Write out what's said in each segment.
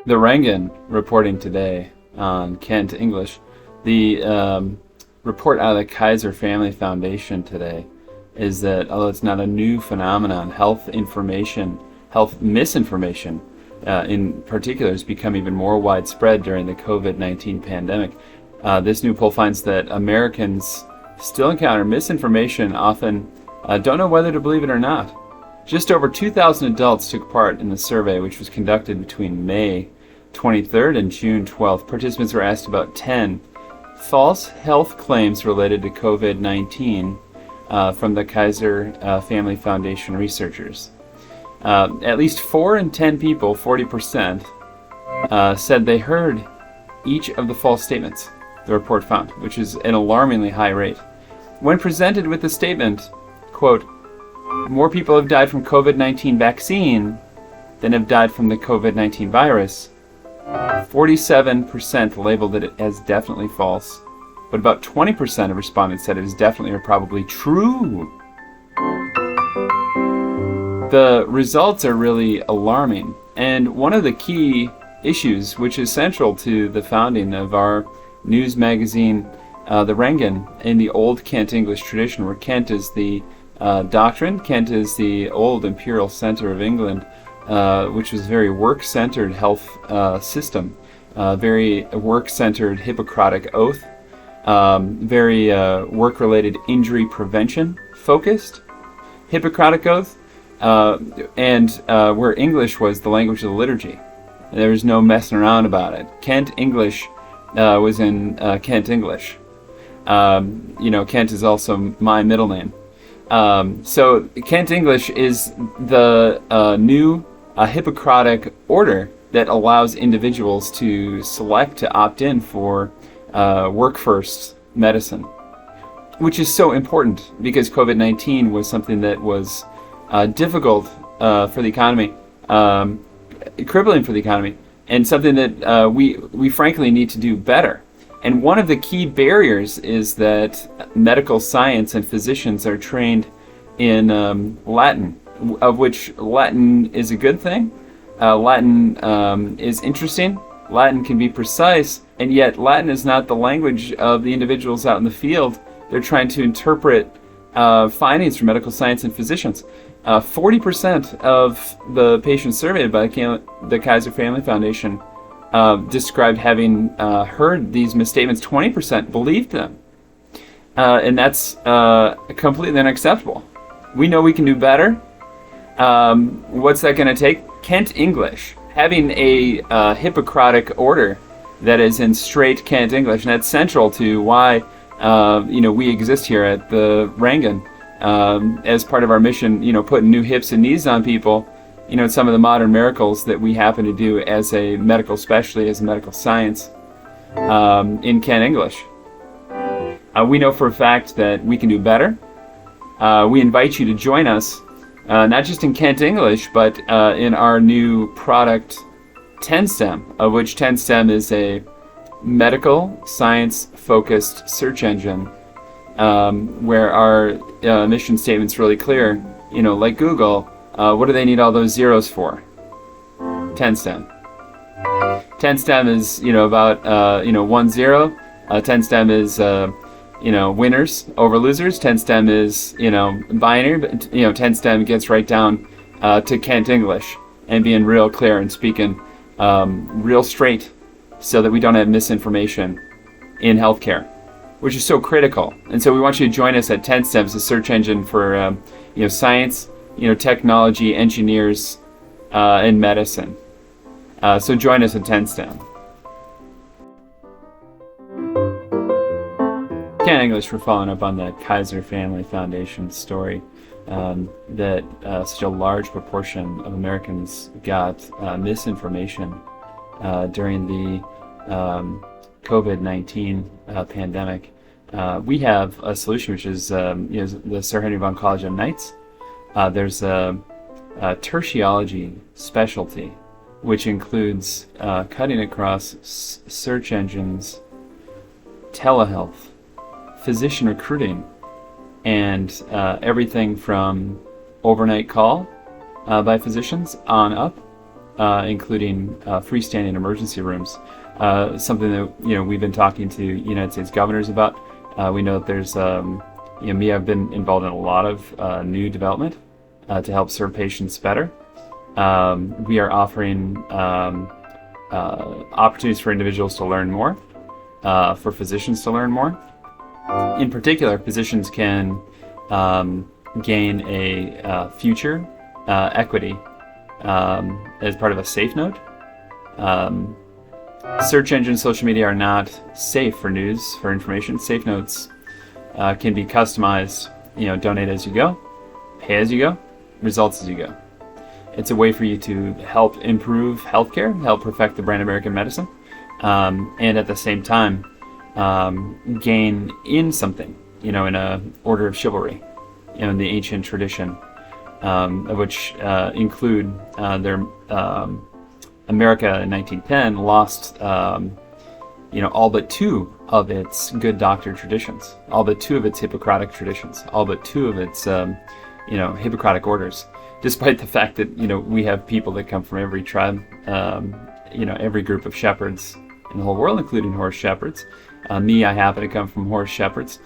The Rengen reporting today on Kent English. The report out of the Kaiser Family Foundation today is that although it's not a new phenomenon, health misinformation in particular has become even more widespread during the COVID-19 pandemic. This new poll finds that Americans still encounter misinformation, often don't know whether to believe it or not. Just over 2,000 adults took part in the survey, which was conducted between May 23rd and June 12th. Participants were asked about 10 false health claims related to COVID-19 from the Kaiser Family Foundation researchers. At least 4 in 10 people, 40%, said they heard each of the false statements, the report found, which is an alarmingly high rate. When presented with the statement, quote, "More people have died from COVID-19 vaccine than have died from the COVID-19 virus," 47% labeled it as definitely false, but about 20% of respondents said it was definitely or probably true. The results are really alarming, and one of the key issues, which is central to the founding of our news magazine, the Rengen, in the old Kent English tradition, where Kent is the doctrine. Kent is the old imperial center of England, which was a very work-centered health system, very work-centered Hippocratic oath, very work-related injury prevention focused Hippocratic oath, and where English was the language of the liturgy. There was no messing around about it. Kent English was in Kent English. Kent is also my middle name. So Kent English is the new Hippocratic order that allows individuals to select to opt in for work-first medicine, which is so important because COVID-19 was something that was difficult for the economy, crippling for the economy, and something that we frankly need to do better. And one of the key barriers is that medical science and physicians are trained in Latin, of which Latin is a good thing. Latin is interesting. Latin can be precise, and yet Latin is not the language of the individuals out in the field. They're trying to interpret findings from medical science and physicians. 40% of the patients surveyed by the Kaiser Family Foundation described having heard these misstatements. 20% believed them. And that's completely unacceptable. We know we can do better. What's that going to take? Kent English. Having a Hippocratic order that is in straight Kent English, and that's central to why we exist here at the Rengen as part of our mission, putting new hips and knees on people. Some of the modern miracles that we happen to do as a medical specialty, as a medical science, in Kent English. We know for a fact that we can do better. We invite you to join us, not just in Kent English, but in our new product, 10STEM, of which 10STEM is a medical science-focused search engine, where our mission statement's really clear. Like Google, what do they need all those zeros for? 10STEM. 10STEM is, about, 1 0. 10STEM is, winners over losers. 10STEM is, binary, but, 10STEM gets right down to Kent English and being real clear and speaking real straight so that we don't have misinformation in healthcare, which is so critical. And so we want you to join us at 10STEM, a search engine for, science, technology, engineers, and medicine. So join us at 10STEM. Kent English, we're following up on that Kaiser Family Foundation story that such a large proportion of Americans got misinformation during the COVID-19 pandemic. We have a solution, which is the Sir Henry von College Knights. There's a tertiology specialty, which includes cutting across search engines, telehealth, physician recruiting, and everything from overnight call by physicians on up including freestanding emergency rooms. Something that we've been talking to United States governors about. We know that there's me. I've been involved in a lot of new development to help serve patients better. We are offering opportunities for individuals to learn more, for physicians to learn more. In particular, physicians can gain a future equity as part of a safe note. Search engines, social media are not safe for news, for information. Safe notes can be customized, donate as you go, pay as you go, results as you go. It's a way for you to help improve healthcare, help perfect the brand American medicine, and at the same time gain in something, in a order of chivalry, in the ancient tradition, of which include their America in 1910 lost all but two of its good doctor traditions, all but two of its Hippocratic traditions, all but two of its Hippocratic orders, despite the fact that we have people that come from every tribe, every group of shepherds in the whole world, including horse shepherds. I happen to come from horse shepherds.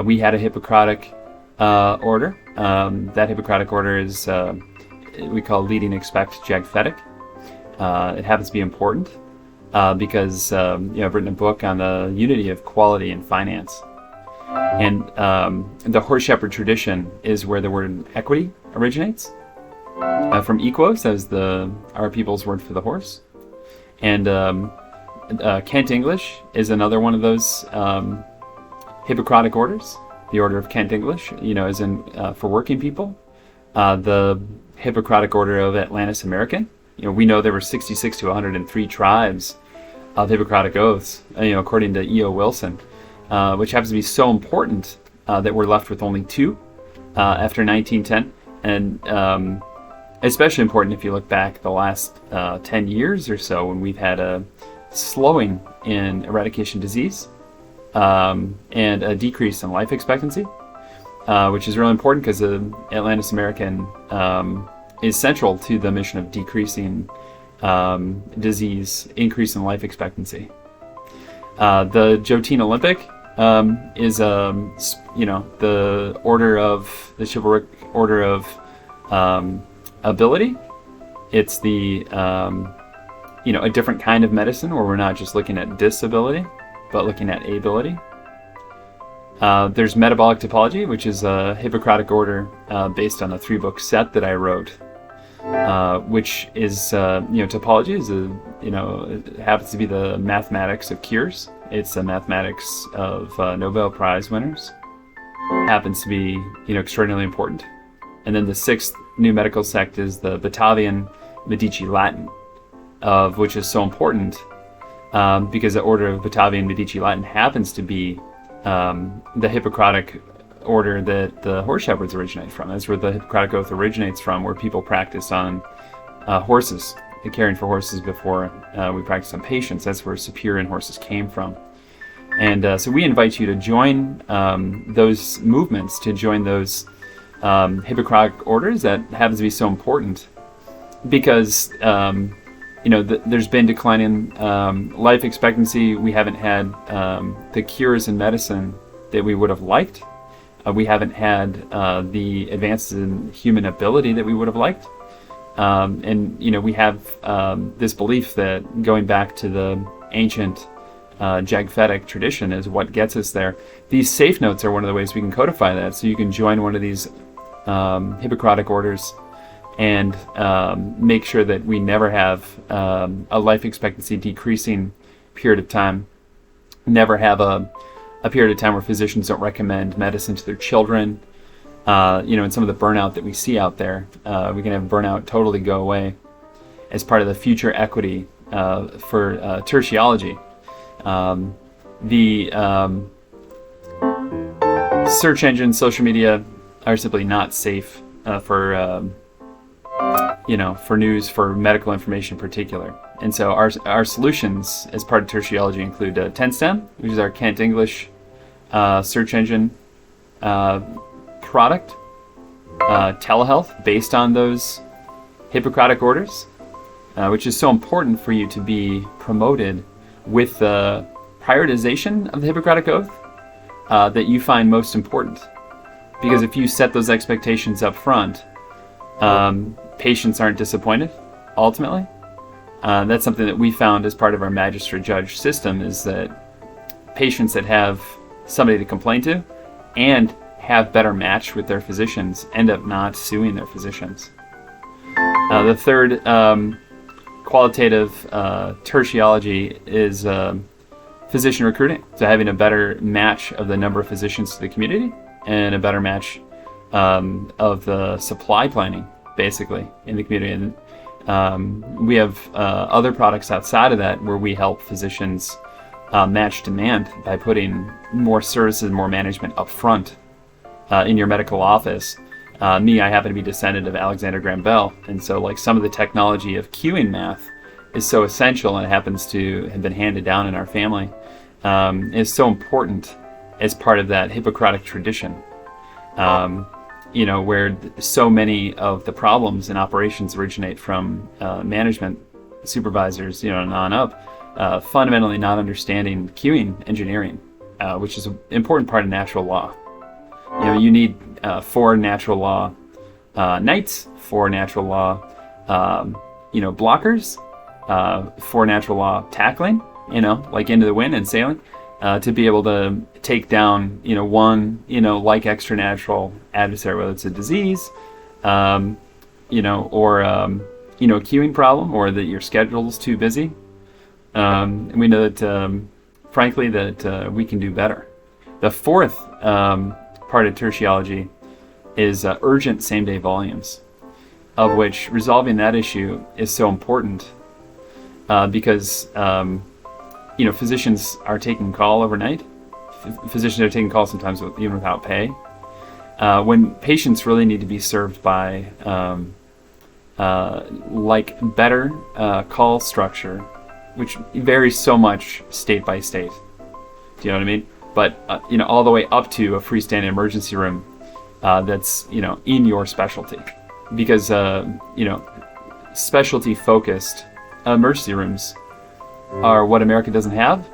We had a Hippocratic order. That Hippocratic order is we call leading expect Jagphetic. It happens to be important because I've written a book on the unity of quality and finance. And the horse shepherd tradition is where the word equity originates. From equos, that is our people's word for the horse. And Kent English is another one of those Hippocratic orders. The Order of Kent English, is in for working people. The Hippocratic Order of Atlantis American. We know there were 66 to 103 tribes of Hippocratic oaths, according to E.O. Wilson, which happens to be so important that we're left with only two after 1910. And especially important if you look back the last 10 years or so, when we've had a slowing in eradication disease and a decrease in life expectancy, which is really important because the Atlantis American is central to the mission of decreasing disease, increase in life expectancy. The Jotine Olympic is the order of the Chivalric Order of Ability. It's the a different kind of medicine where we're not just looking at disability, but looking at ability. There's Metabolic Topology, which is a Hippocratic order based on a 3-book set that I wrote, which is topology is it happens to be the mathematics of cures. It's the mathematics of Nobel Prize winners. Happens to be extraordinarily important. And then the 6th new medical sect is the Batavian Medici Latin, of which is so important because the order of Batavian Medici Latin happens to be the Hippocratic order that the horse shepherds originate from. That's where the Hippocratic Oath originates from, where people practice on horses, caring for horses before we practice on patients. That's where Epicurean horses came from. And so we invite you to join those movements, to join those Hippocratic orders that happens to be so important because there's been declining life expectancy. We haven't had the cures in medicine that we would have liked. We haven't had the advances in human ability that we would have liked. And we have this belief that going back to the ancient Jagphetic tradition is what gets us there. These safe notes are one of the ways we can codify that. So you can join one of these Hippocratic orders and make sure that we never have a life expectancy decreasing period of time, never have a period of time where physicians don't recommend medicine to their children. And some of the burnout that we see out there, we can have burnout totally go away as part of the future equity for tertiology. The search engines, social media are simply not safe for news, for medical information in particular. And so our solutions as part of tertiology include 10STEM, which is our Kent English search engine product, telehealth based on those Hippocratic orders, which is so important for you to be promoted with the prioritization of the Hippocratic Oath that you find most important. Because if you set those expectations up front, patients aren't disappointed, ultimately. That's something that we found as part of our magistrate judge system, is that patients that have somebody to complain to and have better match with their physicians end up not suing their physicians. The third qualitative tertiology is physician recruiting. So having a better match of the number of physicians to the community and a better match of the supply planning, basically, in the community. And we have other products outside of that where we help physicians match demand by putting more services, more management up front in your medical office. I happen to be descendant of Alexander Graham Bell, and so like some of the technology of queuing math is so essential, and it happens to have been handed down in our family. Is so important as part of that Hippocratic tradition. Where so many of the problems in operations originate from management supervisors, and on up, fundamentally not understanding queuing engineering, which is an important part of natural law. You need 4 natural law knights, 4 natural law, blockers, 4 natural law tackling, like into the wind and sailing, to be able to take down, one, like extra natural adversary, whether it's a disease, or, queuing problem, or that your schedule's too busy. And we know that, frankly, that we can do better. The fourth part of tertiology is urgent same-day volumes, of which resolving that issue is so important because physicians are taking call overnight. Physicians are taking call sometimes even without pay. When patients really need to be served by better call structure, which varies so much state by state. Do you know what I mean? But all the way up to a freestanding emergency room that's in your specialty, because specialty focused emergency rooms are what America doesn't have.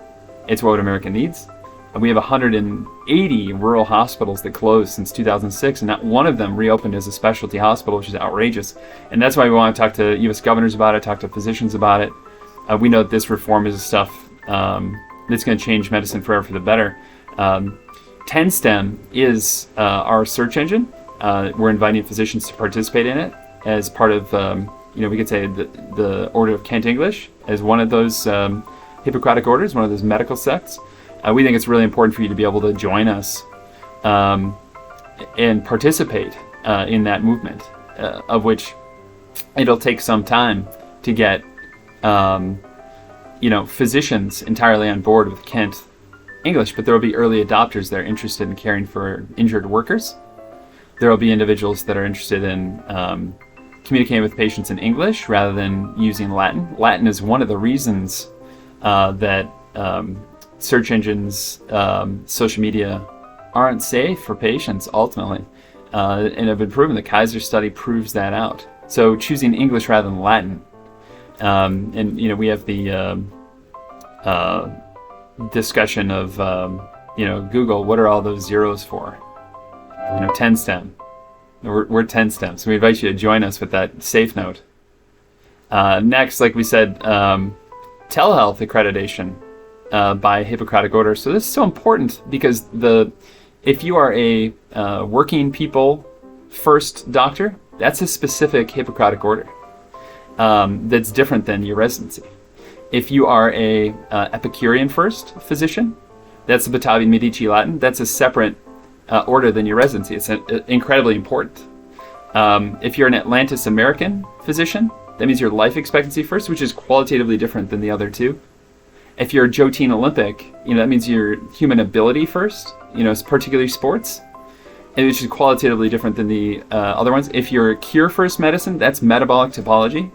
It's what America needs. And we have 180 rural hospitals that closed since 2006, and not one of them reopened as a specialty hospital, which is outrageous. And that's why we want to talk to U.S. governors about it, talk to physicians about it. We know that this reform is stuff that's going to change medicine forever for the better. 10STEM is our search engine. We're inviting physicians to participate in it as part of, we could say the Order of Kent English as one of those Hippocratic orders, one of those medical sects. We think it's really important for you to be able to join us and participate in that movement, of which it'll take some time to get physicians entirely on board with Kent English, but there will be early adopters that are interested in caring for injured workers. There will be individuals that are interested in communicating with patients in English rather than using Latin. Latin is one of the reasons that search engines, social media aren't safe for patients ultimately, and have been proven. The Kaiser study proves that out. So choosing English rather than Latin. We have the discussion of, Google, what are all those zeros for? 10STEM. We're 10STEM, so we invite you to join us with that safe note. Next, like we said, telehealth accreditation by Hippocratic Order. So this is so important because if you are a working people first doctor, that's a specific Hippocratic Order that's different than your residency. If you are a epicurean first physician, that's the Batavian Medici Latin. That's a separate order than your residency. It's incredibly important. If you're an Atlantis American physician, that means your life expectancy first, which is qualitatively different than the other two. If you're a Jotine Olympic, that means your human ability first, particularly sports, and which is qualitatively different than the other ones. If you're a cure first medicine, that's metabolic topology.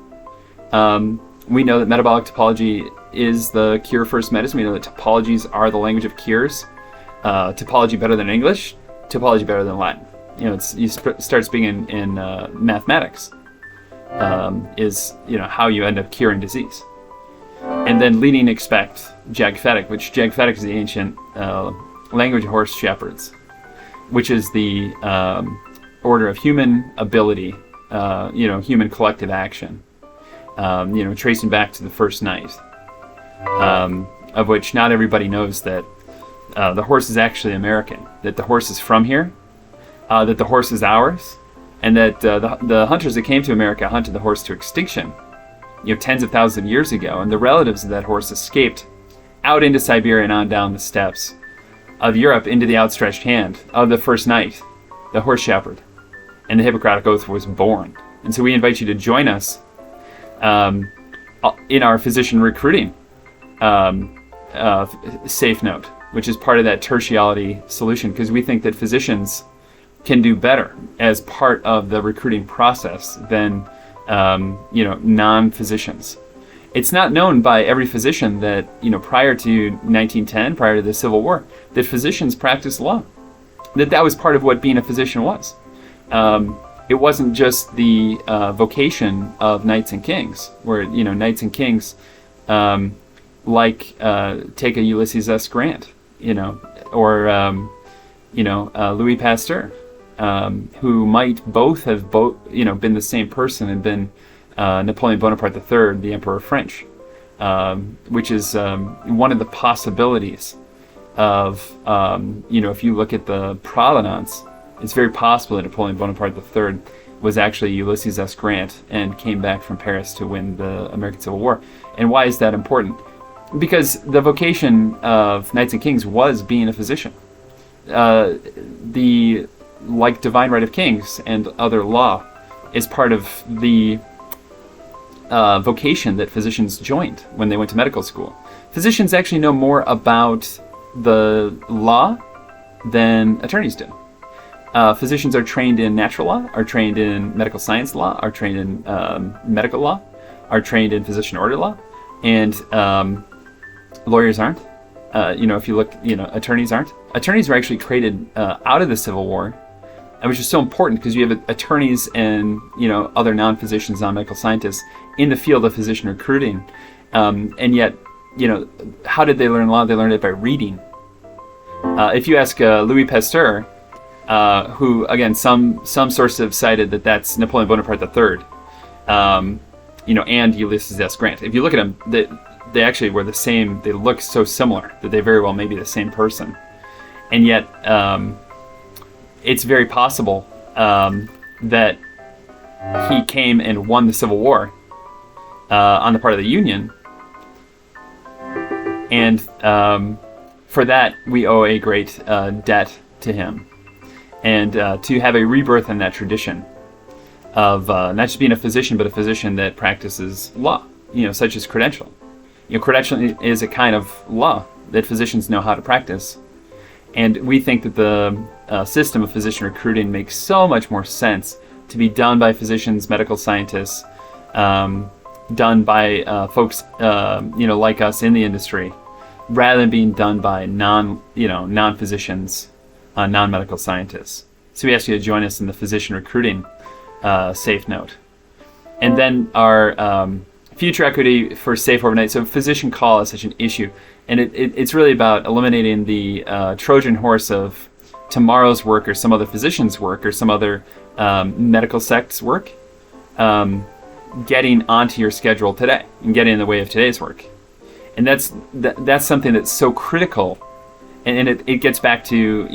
We know that metabolic topology is the cure first medicine. We know that topologies are the language of cures. Topology better than English, topology better than Latin. You start speaking in mathematics. is how you end up curing disease. And then leading expect Jagphetic, which Jagphetic is the ancient language of horse shepherds, which is the order of human ability, human collective action, tracing back to the first knight, of which not everybody knows that the horse is actually American, that the horse is from here, that the horse is ours, and that the hunters that came to America hunted the horse to extinction, tens of thousands of years ago, and the relatives of that horse escaped out into Siberia and on down the steppes of Europe into the outstretched hand of the first knight, the horse shepherd, and the Hippocratic Oath was born. And so we invite you to join us in our physician recruiting safe note, which is part of that tertiality solution, because we think that physicians can do better as part of the recruiting process than non-physicians. It's not known by every physician that, prior to 1910, prior to the Civil War, that physicians practiced law. That was part of what being a physician was. It wasn't just the vocation of knights and kings, where, knights and kings, take a Ulysses S. Grant, or, Louis Pasteur, who might both have been the same person and been Napoleon Bonaparte III, the Emperor of French, which is one of the possibilities of, if you look at the provenance, it's very possible that Napoleon Bonaparte III was actually Ulysses S. Grant and came back from Paris to win the American Civil War. And why is that important? Because the vocation of knights and kings was being a physician. Like divine right of kings and other law is part of the vocation that physicians joined when they went to medical school. Physicians actually know more about the law than attorneys do. Physicians are trained in natural law, are trained in medical science law, are trained in medical law, are trained in physician order law, and lawyers aren't. If you look, attorneys aren't. Attorneys were actually created out of the Civil War, which is so important because you have attorneys and other non-physicians, non-medical scientists in the field of physician recruiting, and yet how did they learn law? They learned it by reading. If you ask Louis Pasteur, who again some sources have cited that that's Napoleon Bonaparte III, and Ulysses S. Grant. If you look at them, they actually were the same. They look so similar that they very well may be the same person, and yet it's very possible that he came and won the Civil War on the part of the Union, and for that we owe a great debt to him, and to have a rebirth in that tradition of not just being a physician, but a physician that practices law, such as credential. Credential is a kind of law that physicians know how to practice. And we think that the system of physician recruiting makes so much more sense to be done by physicians, medical scientists, done by folks, like us in the industry, rather than being done by non-physicians, non-medical scientists. So we ask you to join us in the physician recruiting safe note. And then our future equity for safe overnight. So physician call is such an issue. And it's really about eliminating the Trojan horse of tomorrow's work or some other physician's work or some other medical sect's work getting onto your schedule today and getting in the way of today's work. And that's something that's so critical. And it gets back to,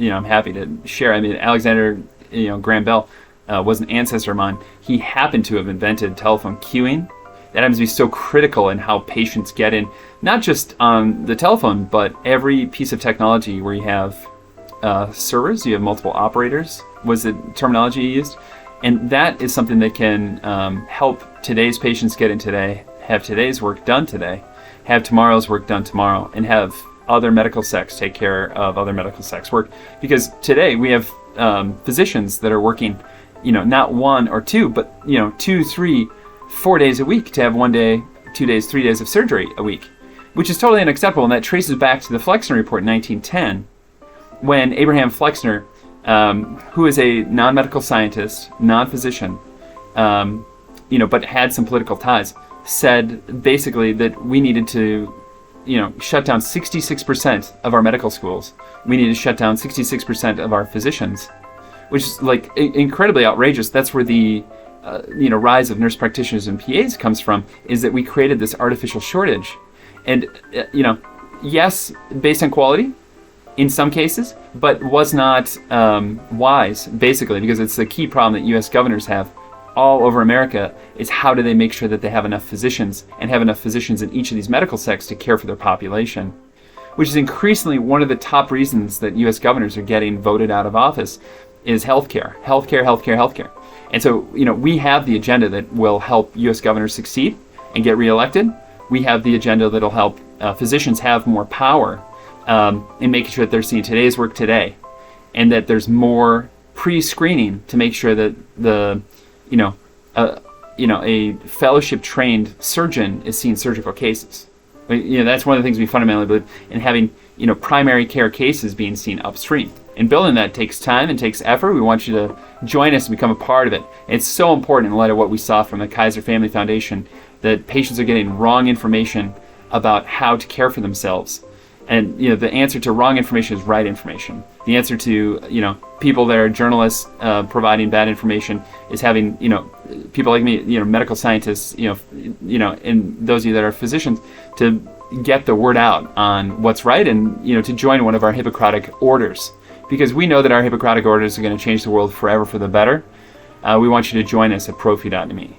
I'm happy to share. I mean, Alexander, Graham Bell was an ancestor of mine. He happened to have invented telephone queuing. That happens to be so critical in how patients get in, not just on the telephone, but every piece of technology where you have servers, you have multiple operators, was the terminology you used. And that is something that can help today's patients get in today, have today's work done today, have tomorrow's work done tomorrow, and have other medical sects take care of other medical sects work. Because today we have physicians that are working, not one or two, but 2, 3, 4 days a week to have 1 day, 2 days, 3 days of surgery a week, which is totally unacceptable. And that traces back to the Flexner Report in 1910, when Abraham Flexner who is a non-medical scientist, non-physician, but had some political ties, said basically that we needed to, shut down 66% of our medical schools. We need to shut down 66% of our physicians, which is like incredibly outrageous. That's where the rise of nurse practitioners and PAs comes from, is that we created this artificial shortage. And, yes, based on quality in some cases, but was not wise, basically, because it's the key problem that U.S. governors have all over America, is how do they make sure that they have enough physicians and have enough physicians in each of these medical sects to care for their population, which is increasingly one of the top reasons that U.S. governors are getting voted out of office, is healthcare. And so, we have the agenda that will help U.S. governors succeed and get reelected. We have the agenda that will help physicians have more power in making sure that they're seeing today's work today, and that there's more pre-screening to make sure that a fellowship-trained surgeon is seeing surgical cases. That's one of the things we fundamentally believe in, having primary care cases being seen upstream. And building that takes time and takes effort. We want you to join us and become a part of it. It's so important in light of what we saw from the Kaiser Family Foundation, that patients are getting wrong information about how to care for themselves. And the answer to wrong information is right information. The answer to people that are journalists providing bad information is having people like me, medical scientists, and those of you that are physicians, to get the word out on what's right, and to join one of our Hippocratic orders, because we know that our Hippocratic orders are going to change the world forever for the better. We want you to join us at profi.me.